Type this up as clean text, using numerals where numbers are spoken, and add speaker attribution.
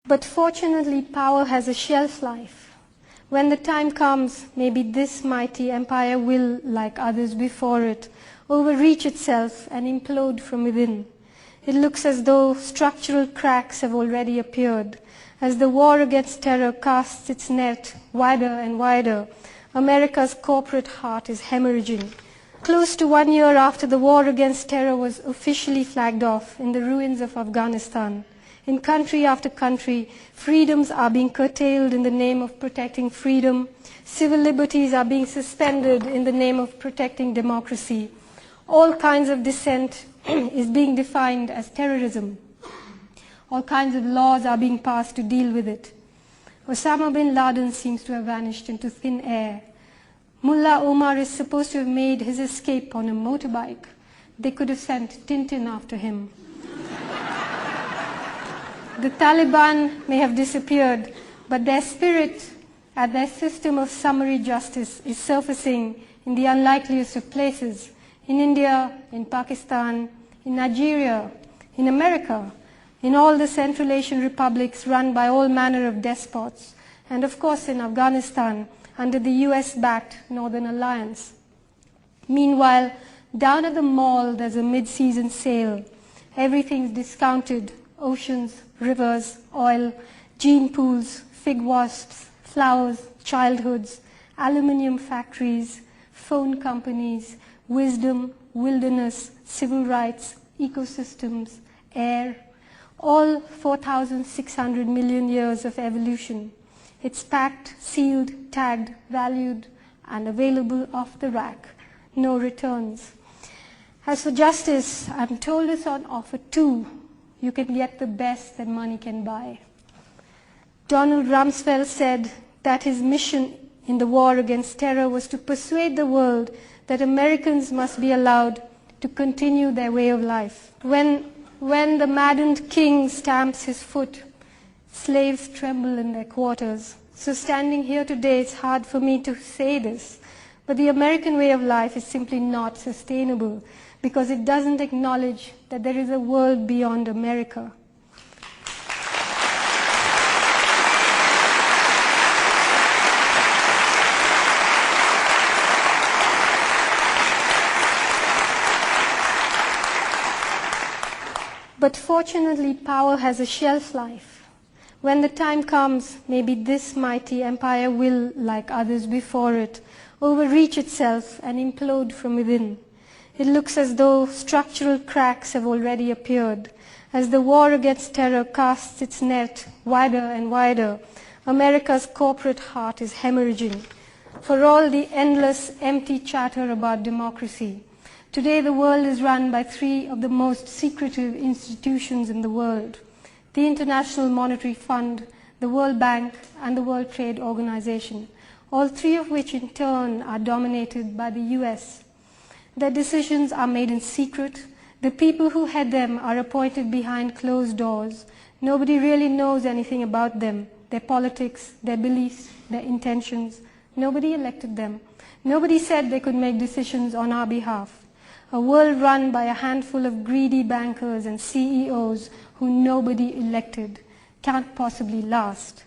Speaker 1: But fortunately, power has a shelf life. When the time comes, maybe this mighty empire will, like others before it, overreach itself and implode from within. It looks as though structural cracks have already appeared. As the war against terror casts its net wider and wider, America's corporate heart is hemorrhaging. Close to 1 year after the war against terror was officially flagged off in the ruins of Afghanistan, in country after country, freedoms are being curtailed in the name of protecting freedom. Civil liberties are being suspended in the name of protecting democracy. All kinds of dissent is being defined as terrorism. All kinds of laws are being passed to deal with it. Osama bin Laden seems to have vanished into thin air. Mullah Omar is supposed to have made his escape on a motorbike. They could have sent Tintin after him. The Taliban may have disappeared, but their spirit and their system of summary justice is surfacing in the unlikeliest of places, in India, in Pakistan, in Nigeria, in America, in all the Central Asian republics run by all manner of despots, and of course in Afghanistan under the US-backed Northern Alliance. Meanwhile, down at the mall there's a mid-season sale. Everything's discounted: oceans, rivers, oil, gene pools, fig wasps, flowers, childhoods, aluminium factories, phone companies, wisdom, wilderness, civil rights, ecosystems, air, all 4,600 million years of evolution. It's packed, sealed, tagged, valued, and available off the rack. No returns. As for justice, I'm told it's on offer too. You can get the best that money can buy. Donald Rumsfeld said that his mission in the war against terror was to persuade the world that Americans must be allowed to continue their way of life. When the maddened king stamps his foot, slaves tremble in their quarters. So standing here today, it's hard for me to say this, but the American way of life is simply not sustainable because it doesn't acknowledge that there is a world beyond America. But fortunately, power has a shelf life. When the time comes, maybe this mighty empire will, like others before it, overreach itself and implode from within. It looks as though structural cracks have already appeared. As the war against terror casts its net wider and wider, America's corporate heart is hemorrhaging. For all the endless, empty chatter about democracy, today the world is run by three of the most secretive institutions in the world: the International Monetary Fund, the World Bank, and the World Trade Organization, all three of which in turn are dominated by the US. Their decisions are made in secret. The people who head them are appointed behind closed doors. Nobody really knows anything about them, their politics, their beliefs, their intentions. Nobody elected them. Nobody said they could make decisions on our behalf. A world run by a handful of greedy bankers and CEOs who nobody elected can't possibly last.